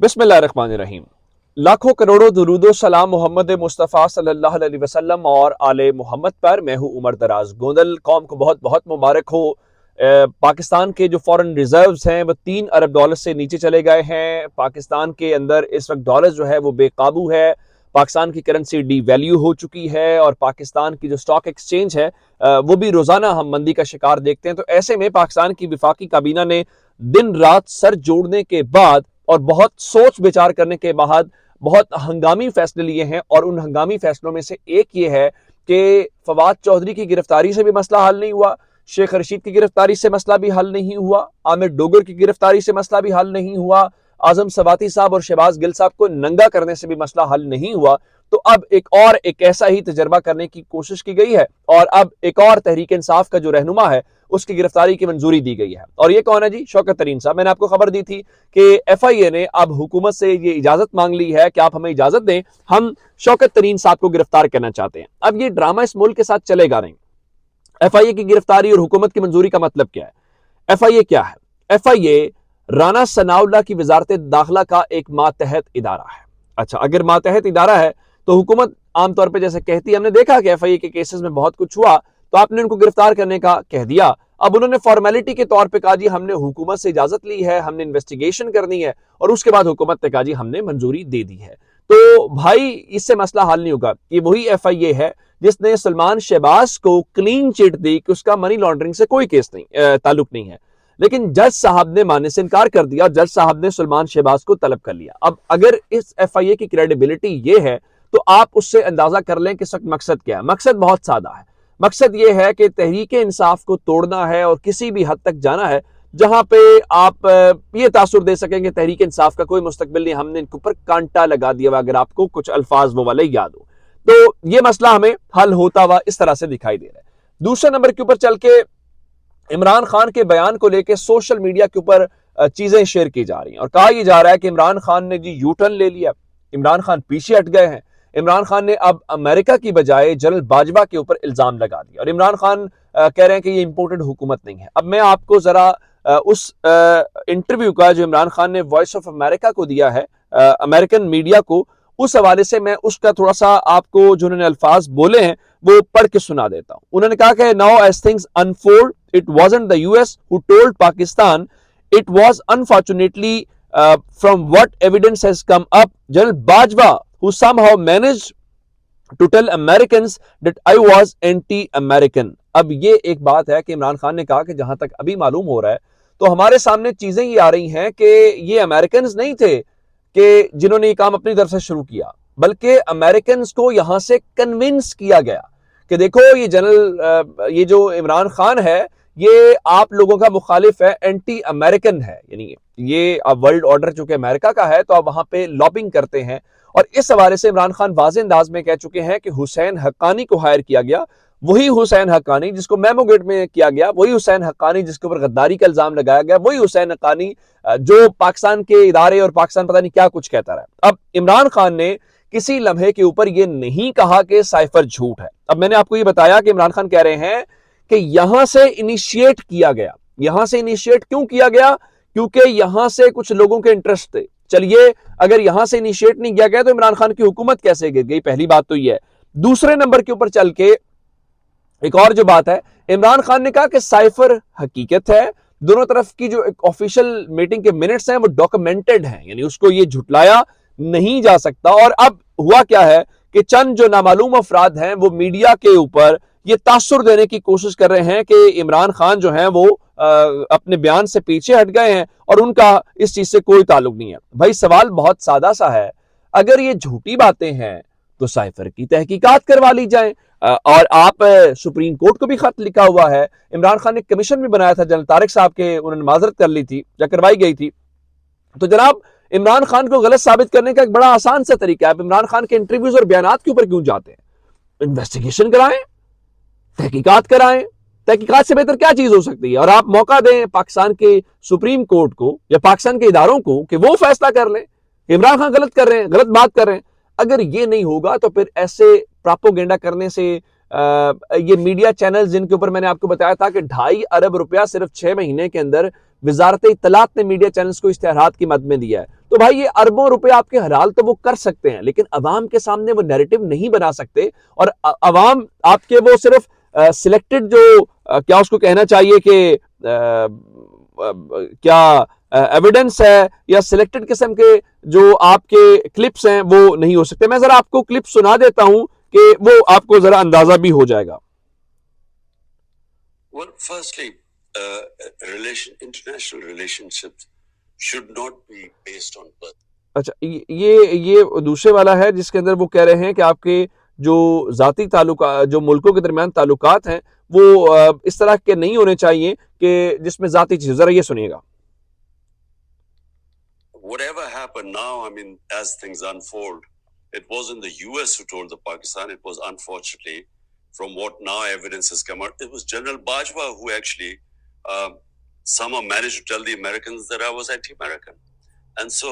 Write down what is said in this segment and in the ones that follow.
बिस्मिल्लाहिर्रहमानिर्रहीम। लाखों करोड़ों दुरूदो सलाम मोहम्मद मुस्तफ़ा सल्लल्लाहु अलैहि वसल्लम और आले मोहम्मद पर। मैं हूँ उमर दराज गोंदल। कौम को बहुत बहुत मुबारक हो। पाकिस्तान के जो फॉरेन रिजर्व्स हैं वो $3 अरब से नीचे चले गए हैं। पाकिस्तान के अंदर इस वक्त डॉलर जो है वो बेकाबू है। पाकिस्तान की करेंसी डी वैल्यू हो चुकी है और पाकिस्तान की जो स्टॉक एक्सचेंज है वो भी रोजाना हम मंदी का शिकार देखते हैं। तो ऐसे में पाकिस्तान की विफाकी काबीना ने दिन रात सर जोड़ने के बाद और बहुत सोच विचार करने के बाद बहुत हंगामी फैसले लिए हैं। और उन हंगामी फैसलों में से एक ये है कि फवाद चौधरी की गिरफ्तारी से भी मसला हल नहीं हुआ, शेख रशीद की गिरफ्तारी से मसला भी हल नहीं हुआ, आमिर डोगर की गिरफ्तारी से मसला भी हल नहीं हुआ, आजम सवाती साहब और शहबाज गिल साहब को नंगा करने से भी मसला हल नहीं हुआ। तो अब एक ऐसा ही तजर्बा करने की कोशिश की गई है और अब एक और तहरीक इंसाफ का जो रहनुमा है उसकी गिरफ्तारी की मंजूरी दी गई है। और ये कौन है जी? शौकत तरीन साहब। मैंने आपको खबर दी थी कि FIA ने अब हुकूमत से ये इजाजत मांग ली है कि आप हमें इजाजत दें, हम शौकत तरीन साहब को गिरफ्तार करना चाहते हैं। अब ये ड्रामा इस मुल्क के साथ चलेगा नहीं। FIA की गिरफ्तारी और हुकूमत की मंजूरी का मतलब क्या है? FIA क्या है? FIA राना सनाउल्लाह की वजारत दाखिला का एक मातहत इदारा है। अच्छा, अगर मातहत इदारा है तो हुकूमत आमतौर पर जैसे कहती है, हमने देखा कि FIA के केसेस में बहुत कुछ हुआ तो आपने उनको गिरफ्तार करने का कह दिया। अब उन्होंने फॉर्मेलिटी के तौर पे कहा जी हमने हुकूमत से इजाजत ली है, हमने इन्वेस्टिगेशन करनी है, और उसके बाद हुकूमत ने कहा जी हमने मंजूरी दे दी है। तो भाई इससे मसला हल नहीं होगा। ये वही FIA है जिसने सलमान शहबाज को क्लीन चिट दी कि उसका मनी लॉन्ड्रिंग से कोई केस नहीं, ताल्लुक नहीं है, लेकिन जज साहब ने मानने से इनकार कर दिया। जज साहब ने सलमान शहबाज को तलब कर लिया। अब अगर इस FIA की क्रेडिबिलिटी ये है तो आप उससे अंदाजा कर लें कि इस वक्त मकसद क्या है। मकसद बहुत सादा है। मकसद यह है कि तहरीक इंसाफ को तोड़ना है और किसी भी हद तक जाना है जहां पे आप ये तासुर दे सकेंगे तहरीक इंसाफ का कोई मुस्तकबिल नहीं, हमने इनके ऊपर कांटा लगा दिया। अगर आपको कुछ अल्फाज वो वाले याद हो तो ये मसला हमें हल होता हुआ इस तरह से दिखाई दे रहा है। दूसरे नंबर के ऊपर चल के इमरान खान के बयान को लेकर सोशल मीडिया के ऊपर चीजें शेयर की जा रही हैं और कहा यह जा रहा है कि इमरान खान ने जी यू टर्न ले लिया, इमरान खान पीछे हट गए हैं। इमरान खान ने अब अमेरिका की बजाय जनरल बाजवा के ऊपर इल्जाम लगा दिया और इमरान खान कह रहे हैं कि ये इंपोर्टेड हुकूमत नहीं है। अब मैं आपको जरा उस इंटरव्यू का जो इमरान खान ने वॉइस ऑफ अमेरिका को दिया है, अमेरिकन मीडिया को, उस हवाले से मैं उसका थोड़ा सा आपको जो उन्होंने अल्फाज बोले हैं वो पढ़ के सुना देता हूं। उन्होंने कहा कि now as things unfold it wasn't the US who told Pakistan, it was unfortunately from what evidence has come up, General Bajwa who somehow managed to tell Americans that I was anti-American। अब ये एक बात है कि इमरान खान ने कहा कि जहां तक अभी मालूम हो रहा है तो हमारे सामने चीजें ये आ रही हैं कि ये अमेरिकन नहीं थे कि जिन्होंने ये काम अपनी तरफ से शुरू किया, बल्कि अमेरिकन को यहां से कन्विंस किया गया कि देखो ये जनरल ये जो इमरान खान है ये आप लोगों का मुखालिफ है, एंटी अमेरिकन है। यानी ये अब वर्ल्ड ऑर्डर चूंकि अमेरिका का है तो अब वहां पे लॉबिंग करते हैं। और इस हवाले से इमरान खान वाज़ेह अंदाज में कह चुके हैं कि हुसैन हक्कानी को हायर किया गया, वही हुसैन हक्कानी जिसको मेमोगेट में किया गया, वही हुसैन हक्कानी जिसके ऊपर गद्दारी का इल्जाम लगाया गया, वही हुसैन हक्कानी जो पाकिस्तान के इदारे और पाकिस्तान पता नहीं क्या कुछ कहता रहा। अब इमरान खान ने किसी लम्हे के ऊपर यह नहीं कहा कि साइफर झूठ है। अब मैंने आपको यह बताया कि इमरान खान कह रहे हैं कि यहां से इनिशिएट किया गया। यहां से इनिशिएट क्यों किया गया? क्योंकि यहां से कुछ लोगों के इंटरेस्ट थे। चलिए, अगर यहां से इनिशिएट नहीं किया गया तो इमरान खान की हुकूमत कैसे गिर गई? पहली बात तो यह है। दूसरे नंबर के ऊपर चल के एक और जो बात है, इमरान खान ने कहा कि साइफर हकीकत है, दोनों तरफ की जो ऑफिशियल मीटिंग के मिनट्स हैं वो डॉक्यूमेंटेड हैं, यानी उसको ये झुटलाया नहीं जा सकता। और अब हुआ क्या है कि चंद जो नामालूम अफराद हैं वो मीडिया के ऊपर ये तासुर देने की कोशिश कर रहे हैं कि इमरान खान जो है वो अपने बयान से पीछे हट गए हैं और उनका इस चीज से कोई ताल्लुक नहीं है। भाई सवाल बहुत सादा सा है, अगर ये झूठी बातें हैं तो साइफर की तहकीकात करवा ली जाए। और आप सुप्रीम कोर्ट को भी खत लिखा हुआ है, इमरान खान ने कमीशन भी बनाया था जनरल तारिक साहब के, उन्होंने माजरत कर ली थी या करवाई गई थी। तो जनाब इमरान खान को गलत साबित करने का एक बड़ा आसान सा तरीका है। आप इमरान खान के इंटरव्यूज और बयानात के ऊपर क्यों जाते हैं? इन्वेस्टिगेशन कराएं, तहकीकात कराएं। तहकीकात से बेहतर क्या चीज हो सकती है? और आप मौका दें पाकिस्तान के सुप्रीम कोर्ट को या पाकिस्तान के इदारों को कि वो फैसला कर लें इमरान खान गलत कर रहे हैं, गलत बात कर रहे हैं। अगर ये नहीं होगा तो फिर ऐसे प्रोपेगेंडा करने से ये मीडिया चैनल जिनके ऊपर मैंने आपको बताया था कि 2.5 अरब रुपया सिर्फ 6 महीने के अंदर वजारत इत्तलात ने मीडिया चैनल्स को इश्तिहारात की मद में दिया है, तो तो भाई ये अरबों रुपए आपके हलाल तो वो कर सकते हैं, लेकिन अवाम के सामने वो नैरेटिव नहीं बना सकते। और अवाम आपके वो सिर्फ सिलेक्टेड जो क्या उसको कहना चाहिए कि क्या एविडेंस है या सिलेक्टेड किस्म के जो आपके क्लिप्स हैं वो नहीं हो सकते। मैं जरा आपको क्लिप सुना देता हूं कि वो आपको जरा अंदाजा भी हो जाएगा। Well, firstly, international relationships should not be based on birth. अच्छा, ये दूसरे वाला है जिसके अंदर वो कह रहे हैं कि आपके जो जाती ताल्लुका जो मुल्कों के दरमियान ताल्लुकात हैं वो इस तरह के नहीं होने चाहिए कि जिसमें जाती चीज। जरा ये सुनिएगा। Whatever happened now, I mean, as things unfold, it wasn't the US who told the Pakistan. It was, unfortunately, from what now evidence has come out, it was General Bajwa who actually somehow managed to tell the Americans that I was anti-American. And so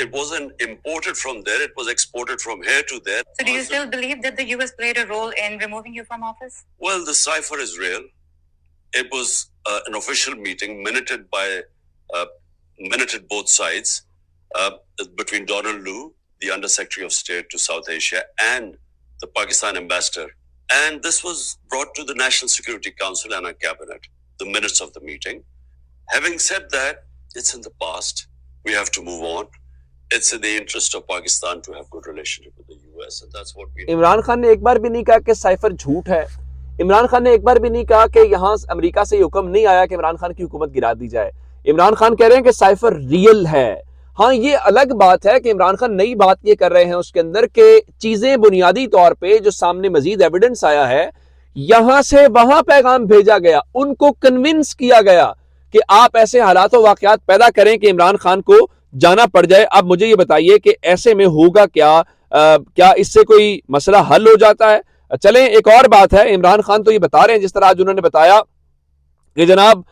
it wasn't imported from there, it was exported from here to there. So do you still believe that the US played a role in removing you from office? Well, the cipher is real. It was an official meeting minuted both sides between Donald Lu, the Undersecretary of State to South Asia, and the Pakistan ambassador. And this was brought to the National Security Council and our cabinet, the minutes of the meeting. Having said that, it's in the past. We have to move on. It's in the interest of Pakistan to have good relationship with the US, and that's what we. Imran Khan ने एक बार भी नहीं कहा कि cipher झूठ है। इमरान खान ने एक बार भी नहीं कहा कि यहाँ अमेरिका से हुक्म नहीं आया कि इमरान खान की हुकूमत गिरा दी जाए। इमरान खान कह रहे हैं कि साइफर रियल है। हाँ, ये अलग बात है कि इमरान खान नई बात ये कर रहे हैं उसके अंदर कि चीजें बुनियादी तौर पे जो सामने मजीद एविडेंस आया है, यहां से वहां पैगाम भेजा गया, उनको कन्विंस किया गया कि आप ऐसे हालात और वाकयात पैदा करें कि इमरान खान को जाना पड़ जाए। अब मुझे ये बताइए कि ऐसे में होगा क्या? क्या इससे कोई मसला हल हो जाता है? चलें, एक और बात है, इमरान खान तो ये बता रहे हैं जिस तरह आज उन्होंने बताया कि जनाब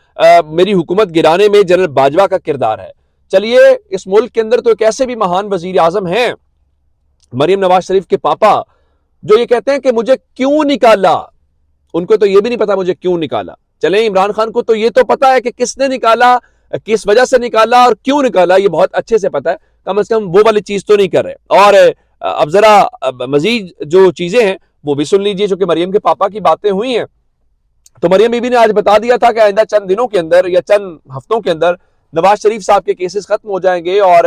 मेरी हुकूमत गिराने में जनरल बाजवा का किरदार है। चलिए, इस मुल्क के अंदर तो एक ऐसे भी महान वजीर आजम हैं, मरियम नवाज शरीफ के पापा, जो ये कहते हैं कि मुझे क्यों निकाला। उनको तो ये भी नहीं पता मुझे क्यों निकाला। चले, इमरान खान को तो ये तो पता है कि किसने निकाला, किस वजह से निकाला और क्यों निकाला, ये बहुत अच्छे से पता है। कम से कम वो वाली चीज तो नहीं कर रहे। और अब जरा मजीद जो चीजें हैं वो भी सुन लीजिए। चूंकि मरियम के पापा की बातें हुई हैं, तो मरियम बीबी ने आज बता दिया था कि आइंदा चंद दिनों के अंदर या चंद हफ्तों के अंदर नवाज शरीफ साहब के केसेस खत्म हो जाएंगे और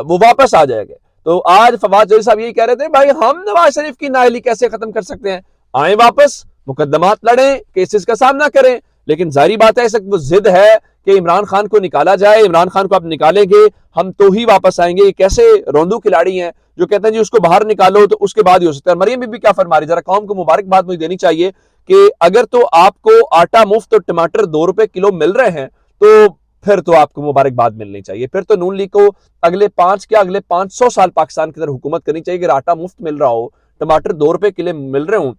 वो वापस आ जाएंगे। तो आज फवाद चौधरी साहब यही कह रहे थे, भाई हम नवाज शरीफ की नाअहली कैसे खत्म कर सकते हैं, आए वापस, मुकदमात लड़ें, केसेस का सामना करें। लेकिन जाहिर बात है, इस वक्त वो जिद है कि इमरान खान को निकाला जाए। इमरान खान को आप निकालेंगे हम तो ही वापस आएंगे। ये कैसे रोंदू खिलाड़ी हैं जो कहते हैं जी उसको बाहर निकालो तो उसके बाद ही हो सकता है। मरियम बीबी क्या फरमा रही, जरा कौम को मुबारकबाद मुझे देनी चाहिए कि अगर तो आपको आटा मुफ्त और टमाटर 2 रुपए किलो मिल रहे हैं तो फिर तो आपको मुबारकबाद मिलनी चाहिए। फिर तो नून लीग को अगले 500 साल पाकिस्तान के अंदर हुकूमत करनी चाहिए। अगर आटा मुफ्त मिल रहा हो, टमाटर 2 रुपए किलो मिल रहे हो,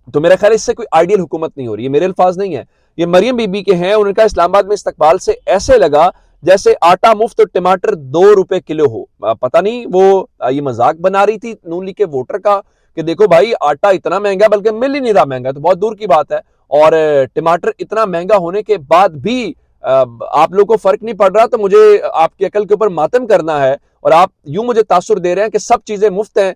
तो मेरा ख्याल इससे कोई आइडियल हुकूमत नहीं हो रही है। मेरे अल्फाज नहीं है, ये मरियम बीबी के हैं। उनका इस्लामाबाद में इस्तकबाल से ऐसे लगा जैसे आटा मुफ्त और टमाटर 2 रुपए किलो हो। पता नहीं वो ये मजाक बना रही थी नून लीग के वोटर का कि देखो भाई आटा इतना महंगा, बल्कि मिल ही नहीं रहा महंगा, तो बहुत दूर की बात है। और टमाटर इतना महंगा होने के बाद भी आप लोगों को फर्क नहीं पड़ रहा, तो मुझे आपकी अकल के ऊपर मातम करना है। और आप यूं मुझे तासुर दे रहे हैं कि सब चीजें मुफ्त हैं,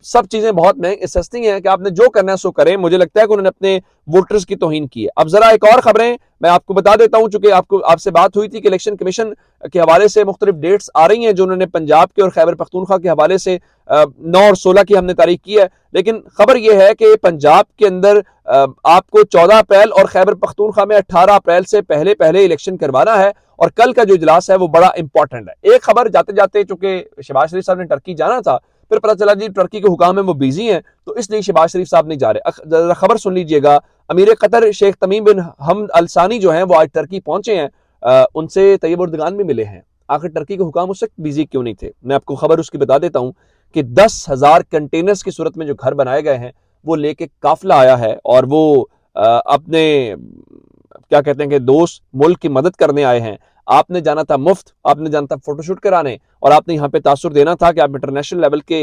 सब चीजें बहुत महंगी सस्ती हैं, कि आपने जो करना है सो करें। मुझे लगता है कि उन्होंने अपने वोटर्स की तौहीन की है। अब जरा एक और खबरें मैं आपको बता देता हूं, चूंकि आपसे बात हुई थी कि इलेक्शन कमीशन के हवाले से मुख्तलिफ डेट्स आ रही हैं जो उन्होंने पंजाब के और खैबर पख्तूनख्वा के हवाले से 9 और 16 की हमने तारीख की है। लेकिन खबर यह है कि पंजाब के अंदर आपको 14 अप्रैल और खैबर पख्तूनख्वा में 18 अप्रैल से पहले पहले इलेक्शन करवाना है। और कल का जो इजलास है वो बड़ा इंपॉर्टेंट है। एक खबर जाते जाते, चूंकि शहबाज शरीफ साहब ने टर्की जाना था, फिर पता चला जी टर्की के हुकाम है वो बिजी हैं, तो इसलिए शहबाज शरीफ साहब नहीं जा रहे। खबर सुन लीजिएगा, अमीर कतर शेख तमीम बिन हमद अल सानी जो हैं वो आज टर्की पहुंचे हैं। उनसे तैयब उर्दगान भी मिले हैं। आखिर टर्की के हुकाम उस वक्त बिजी क्यों नहीं थे? मैं आपको खबर उसकी बता देता हूं कि 10,000 कंटेनर्स की सूरत में जो घर बनाए गए हैं वो लेके काफिला आया है और वो अपने क्या कहते हैं कि दोस्त मुल्क की मदद करने आए हैं। आपने जाना था मुफ्त, आपने जाना था फोटोशूट कराने, और आपने यहाँ पे तासुर देना था कि आप इंटरनेशनल लेवल के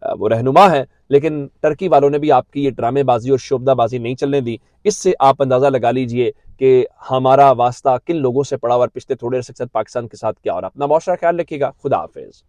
वो रहनुमा हैं, लेकिन टर्की वालों ने भी आपकी ये ड्रामेबाजी और शोबदाबाजी नहीं चलने दी। इससे आप अंदाज़ा लगा लीजिए कि हमारा वास्ता किन लोगों से पड़ा और पिछले थोड़े अरसे से पाकिस्तान के साथ क्या हो रहा है। अपना बहुत सारा ख्याल रखिएगा। खुदा हाफिज़।